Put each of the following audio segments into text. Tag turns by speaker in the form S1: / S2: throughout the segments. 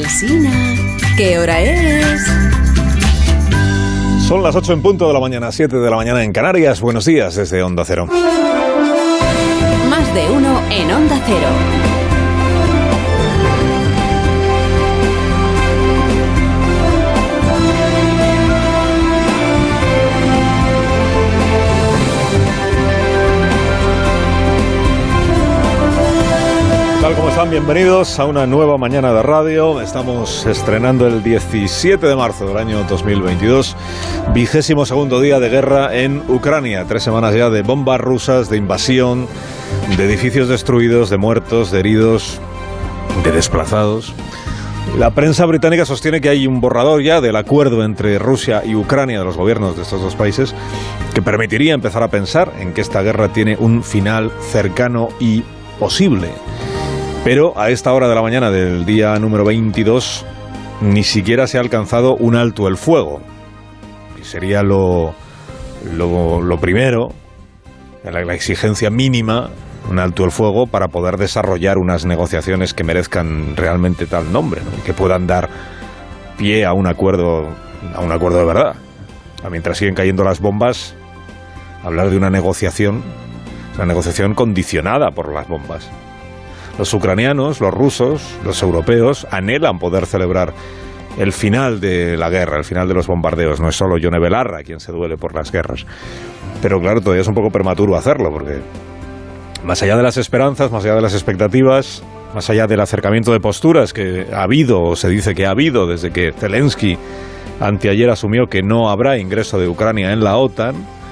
S1: Alsina, ¿qué hora es?
S2: Son las 8 en punto de la mañana, 7 de la mañana en Canarias. Buenos días desde Onda Cero.
S1: Más de uno en Onda Cero.
S2: Tal como están, bienvenidos a una nueva mañana de radio. Estamos estrenando el 17 de marzo del año 2022, 22º día de guerra en Ucrania. 3 semanas ya de bombas rusas, de invasión, de edificios destruidos, de muertos, de heridos, de desplazados. La prensa británica sostiene que hay un borrador ya del acuerdo entre Rusia y Ucrania, de los gobiernos de estos dos países, que permitiría empezar a pensar en que esta guerra tiene un final cercano y posible. Pero a esta hora de la mañana del día número 22 ni siquiera se ha alcanzado un alto el fuego. Y sería lo primero, la exigencia mínima, un alto el fuego para poder desarrollar unas negociaciones que merezcan realmente tal nombre, ¿no? Que puedan dar pie a un acuerdo de verdad. Mientras siguen cayendo las bombas, hablar de una negociación condicionada por las bombas. Los ucranianos, los rusos, los europeos anhelan poder celebrar el final de la guerra, el final de los bombardeos. No es solo Yone Belarra quien se duele por las guerras. Pero claro, todavía es un poco prematuro hacerlo, porque más allá de las esperanzas, más allá de las expectativas, más allá del acercamiento de posturas que ha habido, o se dice que ha habido, desde que Zelensky anteayer asumió que no habrá ingreso de Ucrania en la OTAN,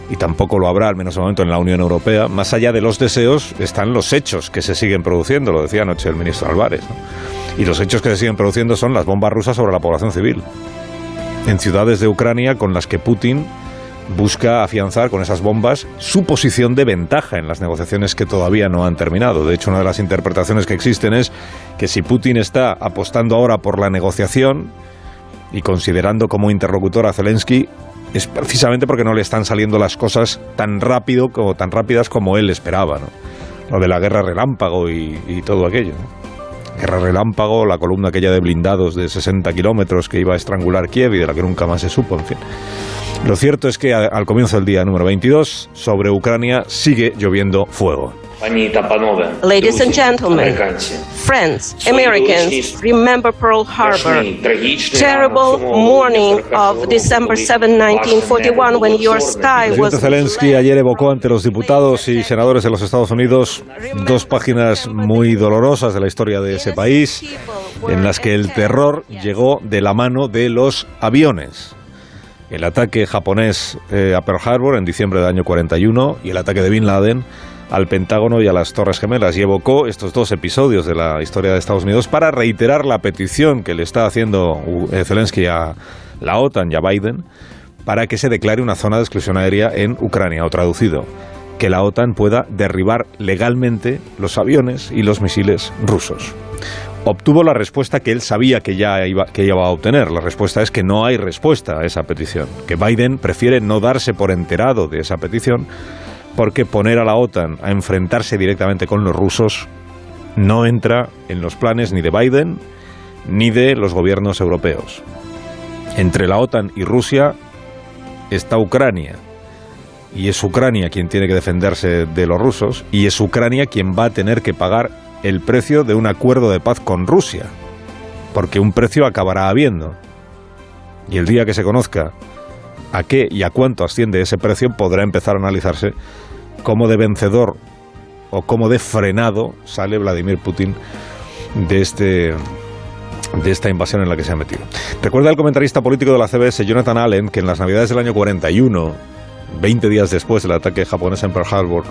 S2: y tampoco lo habrá, al menos de momento, en la Unión Europea. Más allá de los deseos están los hechos que se siguen produciendo, lo decía anoche el ministro Álvarez, ¿no? Y los hechos que se siguen produciendo son las bombas rusas sobre la población civil en ciudades de Ucrania, con las que Putin busca afianzar con esas bombas su posición de ventaja en las negociaciones que todavía no han terminado. De hecho, una de las interpretaciones que existen es que si Putin está apostando ahora por la negociación y considerando como interlocutor a Zelensky, es precisamente porque no le están saliendo las cosas tan rápidas como él esperaba, ¿no? Lo de la guerra relámpago y todo aquello, ¿no? Guerra relámpago, la columna aquella de blindados de 60 kilómetros que iba a estrangular Kiev y de la que nunca más se supo, en fin. Lo cierto es que al comienzo del día número 22, sobre Ucrania sigue lloviendo fuego.
S3: Ladies and gentlemen, friends, Americans, remember Pearl Harbor. Terrible morning of December 7, 1941, when your sky was...
S2: El presidente Zelensky ayer evocó ante los diputados y senadores de los Estados Unidos 2 páginas muy dolorosas de la historia de ese país, en las que el terror llegó de la mano de los aviones. El ataque japonés a Pearl Harbor en diciembre del año 41 y el ataque de Bin Laden al Pentágono y a las Torres Gemelas, y evocó estos 2 episodios de la historia de Estados Unidos para reiterar la petición que le está haciendo Zelensky a la OTAN y a Biden para que se declare una zona de exclusión aérea en Ucrania, o traducido, que la OTAN pueda derribar legalmente los aviones y los misiles rusos. Obtuvo la respuesta que él sabía que iba a obtener. La respuesta es que no hay respuesta a esa petición, que Biden prefiere no darse por enterado de esa petición, porque poner a la OTAN a enfrentarse directamente con los rusos no entra en los planes ni de Biden ni de los gobiernos europeos. Entre la OTAN y Rusia está Ucrania, y es Ucrania quien tiene que defenderse de los rusos, y es Ucrania quien va a tener que pagar el precio de un acuerdo de paz con Rusia, porque un precio acabará habiendo. Y el día que se conozca a qué y a cuánto asciende ese precio, podrá empezar a analizarse cómo de vencedor o cómo de frenado sale Vladimir Putin de esta invasión en la que se ha metido. Recuerda el comentarista político de la CBS, Jonathan Allen, que en las Navidades del año 41, 20 días después del ataque japonés en Pearl Harbor,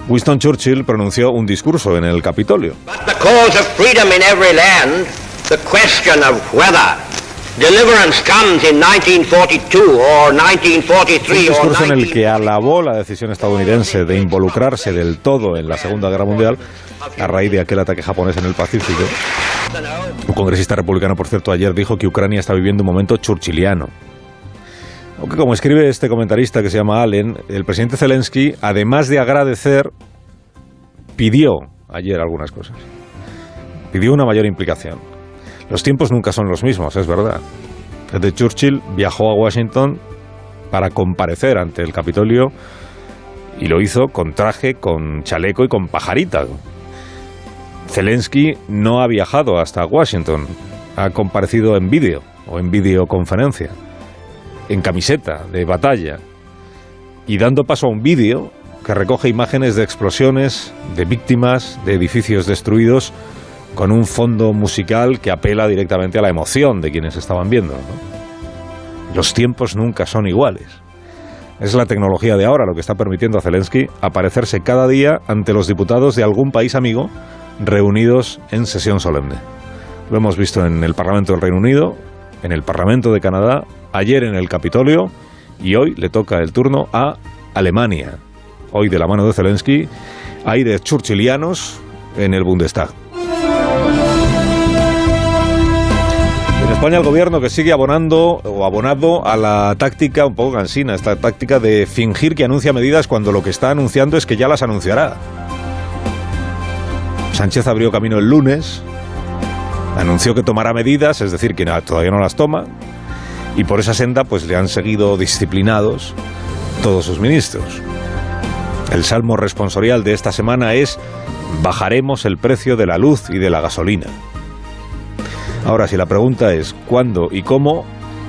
S2: Winston Churchill pronunció un discurso en el Capitolio.
S4: But the cause of freedom in every land, the question of whether deliverance comes in 1942 or 1943
S2: un discurso
S4: or
S2: en el que alabó la decisión estadounidense de involucrarse del todo en la Segunda Guerra Mundial a raíz de aquel ataque japonés en el Pacífico. Un congresista republicano, por cierto, ayer dijo que Ucrania está viviendo un momento churchilliano. Aunque, como escribe este comentarista que se llama Allen, el presidente Zelensky, además de agradecer, pidió ayer algunas cosas. Pidió una mayor implicación. Los tiempos nunca son los mismos, es verdad. Desde Churchill viajó a Washington para comparecer ante el Capitolio y lo hizo con traje, con chaleco y con pajarita. Zelensky no ha viajado hasta Washington, ha comparecido en vídeo o en videoconferencia, en camiseta de batalla y dando paso a un vídeo que recoge imágenes de explosiones, de víctimas, de edificios destruidos, con un fondo musical que apela directamente a la emoción de quienes estaban viendo, ¿no? Los tiempos nunca son iguales. Es la tecnología de ahora lo que está permitiendo a Zelensky aparecerse cada día ante los diputados de algún país amigo reunidos en sesión solemne. Lo hemos visto en el Parlamento del Reino Unido, en el Parlamento de Canadá, ayer en el Capitolio y hoy le toca el turno a Alemania. Hoy, de la mano de Zelensky, hay de churchillianos en el Bundestag. En España el gobierno que sigue abonado a la táctica un poco cansina, esta táctica de fingir que anuncia medidas cuando lo que está anunciando es que ya las anunciará. Sánchez abrió camino el lunes, anunció que tomará medidas, es decir, que todavía no las toma, y por esa senda pues le han seguido disciplinados todos sus ministros. El salmo responsorial de esta semana es: bajaremos el precio de la luz y de la gasolina. Ahora, si la pregunta es ¿cuándo y cómo?,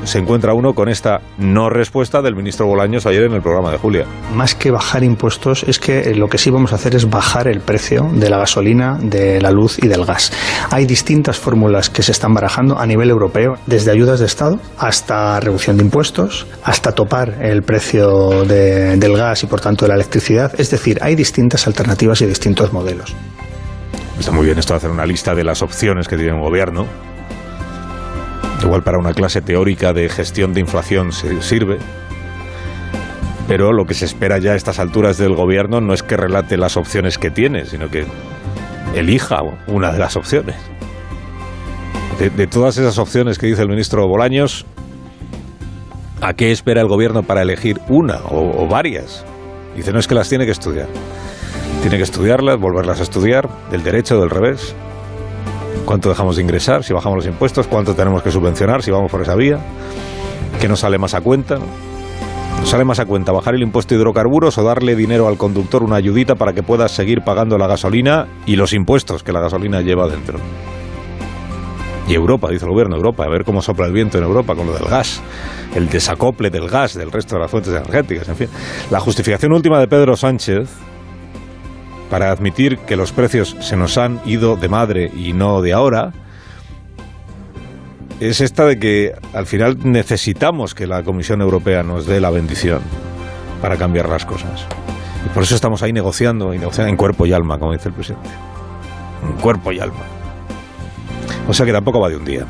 S2: se encuentra uno con esta no respuesta del ministro Bolaños ayer en el programa de Julia.
S5: Más que bajar impuestos, es que lo que sí vamos a hacer es bajar el precio de la gasolina, de la luz y del gas. Hay distintas fórmulas que se están barajando a nivel europeo, desde ayudas de Estado hasta reducción de impuestos, hasta topar el precio del gas y por tanto de la electricidad. Es decir, hay distintas alternativas y distintos modelos.
S2: Está muy bien esto de hacer una lista de las opciones que tiene un gobierno. Igual para una clase teórica de gestión de inflación sirve, pero lo que se espera ya a estas alturas del gobierno no es que relate las opciones que tiene, sino que elija una de las opciones. De todas esas opciones que dice el ministro Bolaños, ¿a qué espera el gobierno para elegir una o varias? Dice, no, es que las tiene que estudiar. Tiene que estudiarlas, volverlas a estudiar, del derecho, del revés. ¿Cuánto dejamos de ingresar si bajamos los impuestos? ¿Cuánto tenemos que subvencionar si vamos por esa vía? ¿Qué nos sale más a cuenta? ¿Nos sale más a cuenta bajar el impuesto de hidrocarburos o darle dinero al conductor, una ayudita para que pueda seguir pagando la gasolina y los impuestos que la gasolina lleva dentro? Y Europa, dice el gobierno, Europa, a ver cómo sopla el viento en Europa con lo del gas, el desacople del gas del resto de las fuentes energéticas, en fin. La justificación última de Pedro Sánchez para admitir que los precios se nos han ido de madre y no de ahora, es esta de que al final necesitamos que la Comisión Europea nos dé la bendición para cambiar las cosas. Y por eso estamos ahí negociando en cuerpo y alma, como dice el presidente. En cuerpo y alma. O sea que tampoco va de un día.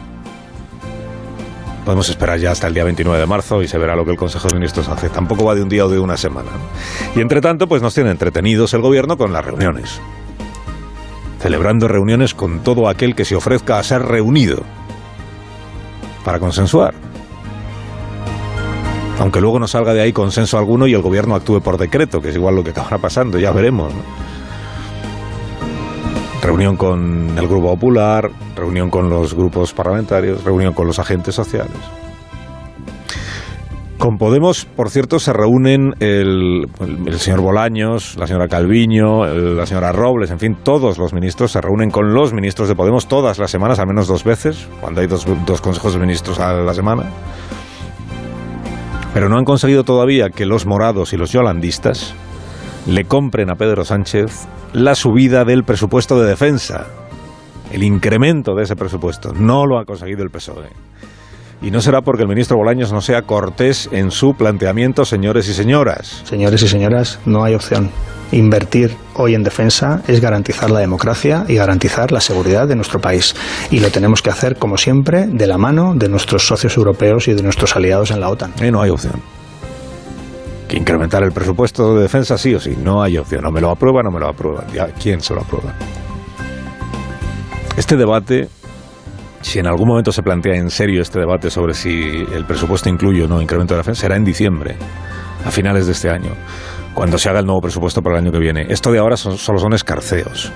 S2: Podemos esperar ya hasta el día 29 de marzo y se verá lo que el Consejo de Ministros hace. Tampoco va de un día o de una semana, ¿no? Y entre tanto, pues nos tiene entretenidos el gobierno con las reuniones. Celebrando reuniones con todo aquel que se ofrezca a ser reunido para consensuar. Aunque luego no salga de ahí consenso alguno y el gobierno actúe por decreto, que es igual lo que acabará pasando, ya veremos, ¿no? Reunión con el Grupo Popular, reunión con los grupos parlamentarios, reunión con los agentes sociales. Con Podemos, por cierto, se reúnen el señor Bolaños, la señora Calviño, la señora Robles, en fin, todos los ministros se reúnen con los ministros de Podemos todas las semanas, al menos 2 veces, cuando hay dos consejos de ministros a la semana. Pero no han conseguido todavía que los morados y los yolandistas le compren a Pedro Sánchez la subida del presupuesto de defensa, el incremento de ese presupuesto. No lo ha conseguido el PSOE. Y no será porque el ministro Bolaños no sea cortés en su planteamiento, señores y señoras.
S5: Señores y señoras, no hay opción. Invertir hoy en defensa es garantizar la democracia y garantizar la seguridad de nuestro país. Y lo tenemos que hacer, como siempre, de la mano de nuestros socios europeos y de nuestros aliados en la OTAN.
S2: No hay opción. Que incrementar el presupuesto de defensa sí o sí, no hay opción. No me lo aprueba, no me lo aprueba. Ya, ¿quién se lo aprueba? Este debate si en algún momento se plantea en serio este debate sobre si el presupuesto incluye o no incremento de la defensa, será en diciembre, a finales de este año, cuando se haga el nuevo presupuesto para el año que viene. Esto de ahora solo son escarceos.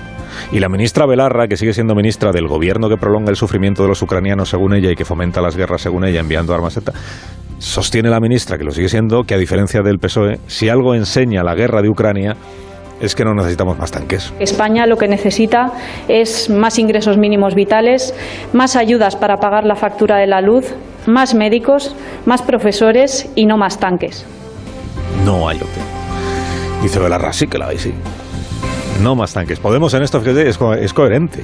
S2: Y la ministra Belarra, que sigue siendo ministra del gobierno que prolonga el sufrimiento de los ucranianos según ella y que fomenta las guerras según ella enviando armas, sostiene la ministra, que lo sigue siendo, que a diferencia del PSOE, si algo enseña la guerra de Ucrania es que no necesitamos más tanques.
S6: España lo que necesita es más ingresos mínimos vitales, más ayudas para pagar la factura de la luz, más médicos, más profesores y no más tanques.
S2: No hay opción. Dice Belarra, sí que la hay, sí. No más tanques. Podemos en esto, fíjate, es coherente.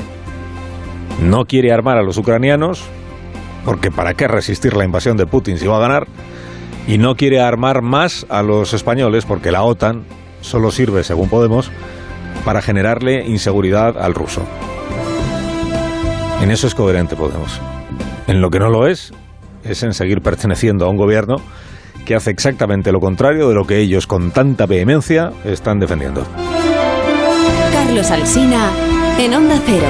S2: No quiere armar a los ucranianos, porque ¿para qué resistir la invasión de Putin si va a ganar? Y no quiere armar más a los españoles, porque la OTAN solo sirve, según Podemos, para generarle inseguridad al ruso. En eso es coherente Podemos. En lo que no lo es en seguir perteneciendo a un gobierno que hace exactamente lo contrario de lo que ellos con tanta vehemencia están defendiendo.
S1: Carlos Alsina, en Onda Cero.